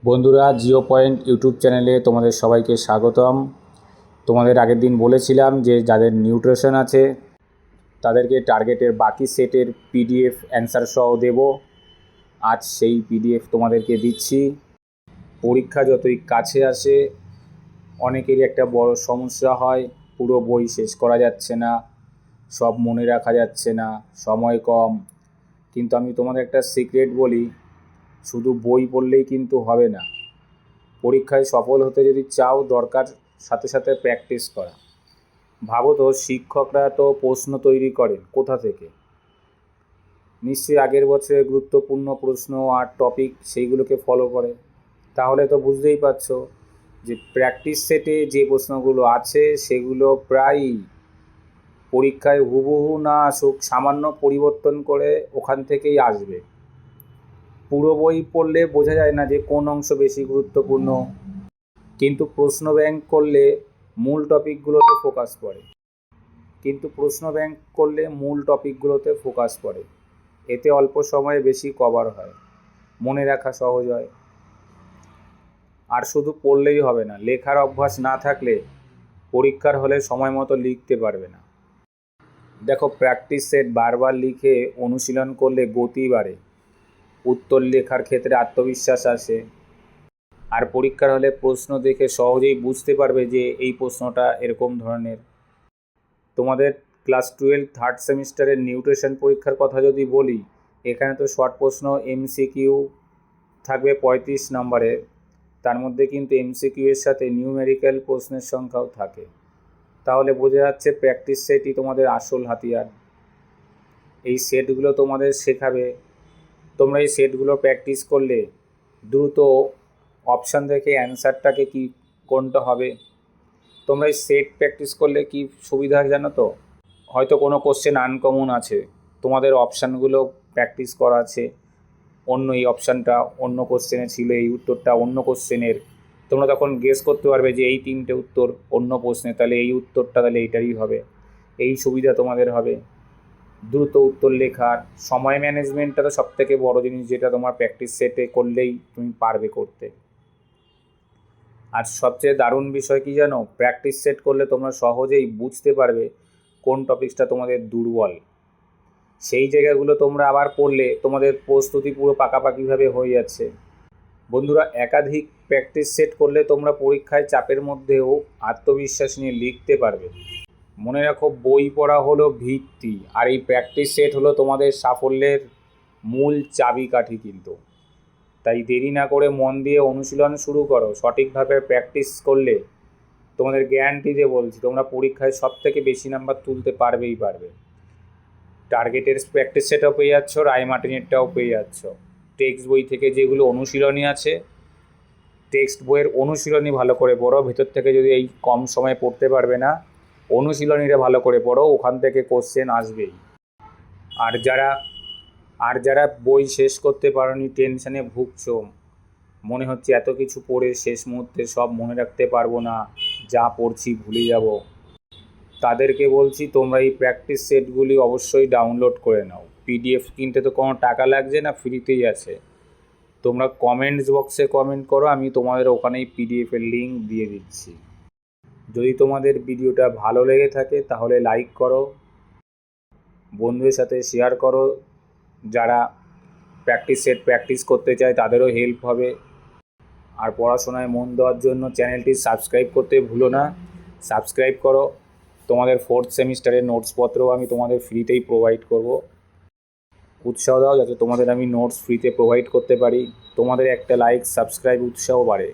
বন্ধুরা, Jio point YouTube চ্যানেলে তোমাদের সবাইকে স্বাগতম। তোমাদের আগের দিন বলেছিলাম যে যাদের নিউট্রিশন আছে তাদেরকে টার্গেটের বাকি সেটের পিডিএফ অ্যান্সার সহ দেব। আজ সেই পিডিএফ তোমাদেরকে দিচ্ছি। পরীক্ষা যতই কাছে আসে অনেকেরই একটা বড় সমস্যা হয়, পুরো বই শেষ করা যাচ্ছে না, সব মনে রাখা যাচ্ছে না, সময় কম। কিন্তু আমি তোমাদের একটা সিক্রেট বলি, শুধু বই পড়লেই কিন্তু হবে না। পরীক্ষায় সফল হতে যদি চাও, দরকার সাথে সাথে প্র্যাকটিস করা। ভাবো তো, শিক্ষকরা তো প্রশ্ন তৈরি করেন কোথা থেকে? নিশ্চয়ই আগের বছরের গুরুত্বপূর্ণ প্রশ্ন আর টপিক সেইগুলোকে ফলো করে। তাহলে তো বুঝতেই পারছো যে প্র্যাকটিস সেটে যে প্রশ্নগুলো আছে সেগুলো প্রায় পরীক্ষায় হুবহু না আসুক, সামান্য পরিবর্তন করে ওখান থেকেই আসবে। পুরো বই পড়লে বোঝা যায় না যে কোন অংশ বেশি গুরুত্বপূর্ণ, কিন্তু প্রশ্ন ব্যাংক করলে মূল টপিকগুলোতে ফোকাস পড়ে। এতে অল্প সময়ে বেশি কভার হয়, মনে রাখা সহজ হয়। আর শুধু পড়লেই হবে না, লেখার অভ্যাস না থাকলে পরীক্ষার হলে সময় মতো লিখতে পারবে না। দেখো, প্র্যাকটিস সেট বারবার লিখে অনুশীলন করলে গতি বাড়ে, উত্তর লেখার ক্ষেত্রে আত্মবিশ্বাস আসে, আর পরীক্ষার হলে প্রশ্ন দেখে সহজেই বুঝতে পারবে যে এই প্রশ্নটা এরকম ধরনের। তোমাদের ক্লাস 12 থার্ড সেমিস্টারের নিউট্রিশন পরীক্ষার কথা যদি বলি, এখানে তো শর্ট প্রশ্ন এমসিকিউ থাকবে 35 নম্বরের। তার মধ্যে কিন্তু এমসিকিউ এর সাথে নিউমেরিক্যাল প্রশ্নের সংখ্যাও থাকে। তাহলে বোঝা যাচ্ছে প্র্যাকটিস সেটই তোমাদের আসল হাতিয়ার। এই সেটগুলো তোমাদের শেখাবে। তোমরা এই সেটগুলো প্র্যাকটিস করলে দ্রুত অপশান দেখে অ্যান্সারটাকে কি কোনটা হবে। তোমরা এই সেট প্র্যাকটিস করলে কি সুবিধা জানো তো? হয়তো কোনো কোশ্চেন আনকমন আছে, তোমাদের অপশানগুলো প্র্যাকটিস করা আছে, এই অপশানটা অন্য কোশ্চেনে ছিল, এই উত্তরটা অন্য কোশ্চেনের। তোমরা তখন গেস করতে পারবে যে এই তিনটে উত্তর অন্য প্রশ্নে, তাহলে এই উত্তরটা তাহলে এইটারই হবে। এই সুবিধা তোমাদের হবে। দ্রুত উত্তর লেখার সময় ম্যানেজমেন্টটা তো সবথেকে বড় জিনিস, যেটা তোমার প্র্যাকটিস সেটে করলেই তুমি পারবে করতে। আর সবচেয়ে দারুণ বিষয় কি জানো? প্র্যাকটিস সেট করলে তোমরা সহজেই বুঝতে পারবে কোন টপিকসটা তোমাদের দুর্বল। সেই জায়গাগুলো তোমরা আবার পড়লে তোমাদের প্রস্তুতি পুরো পাকাপাকিভাবে হয়ে যাচ্ছে। বন্ধুরা, একাধিক প্র্যাকটিস সেট করলে তোমরা পরীক্ষায় চাপের মধ্যেও আত্মবিশ্বাস নিয়ে লিখতে পারবে। মনে রাখো, বই পড়া হলো ভিত্তি, আর এই প্র্যাকটিস সেট হলো তোমাদের সাফল্যের মূল চাবিকাঠি। কিন্তু তাই দেরি না করে মন দিয়ে অনুশীলন শুরু করো। সঠিকভাবে প্র্যাকটিস করলে তোমাদের গ্যারান্টি দিয়ে বলছি, তোমরা পরীক্ষায় সবথেকে বেশি নাম্বার তুলতে পারবেই পারবে। টার্গেটের প্র্যাকটিস সেটও পেয়ে যাচ্ছ, রায়মার্টিনেরটাও পেয়ে যাচ্ছ। টেক্সট বই থেকে যেগুলো অনুশীলনী আছে, টেক্সট বইয়ের অনুশীলনী ভালো করে পড়ো। ভেতর থেকে যদি এই কম সময়ে পড়তে পারবে না, অনুশীলনীটা ভালো করে পড়ো, ওখান থেকে কোশ্চেন আসবেই। আর যারা বই শেষ করতে পারোনি, টেনশানে ভুগছো, মনে হচ্ছে এত কিছু পড়ে শেষ মুহূর্তে সব মনে রাখতে পারবো না, যা পড়ছি ভুলে যাব, তাদেরকে বলছি তোমরা এই প্র্যাকটিস সেটগুলি অবশ্যই ডাউনলোড করে নাও। পিডিএফ কিনতে তো কোনো টাকা লাগছে না, ফ্রিতেই আছে। তোমরা কমেন্টস বক্সে কমেন্ট করো, আমি তোমাদের ওখানেই পিডিএফের লিঙ্ক দিয়ে দিচ্ছি। যদি তোমাদের ভিডিওটা ভালো লেগে থাকে তাহলে লাইক করো, বন্ধুদের সাথে শেয়ার করো। যারা প্র্যাকটিস সেট প্র্যাকটিস করতে চায় তাদেরও হেল্প হবে। আর পড়াশোনায় মন দেওয়ার জন্য চ্যানেলটি সাবস্ক্রাইব করতে ভুলো না। সাবস্ক্রাইব করো। তোমাদের ফোর্থ সেমিস্টারের নোটসপত্রও আমি তোমাদের ফ্রিতেই প্রোভাইড করব। উৎসাহ দাও যাতে তোমাদের আমি নোটস ফ্রিতে প্রোভাইড করতে পারি। তোমাদের একটা লাইক, সাবস্ক্রাইব উৎসাহ বাড়ে।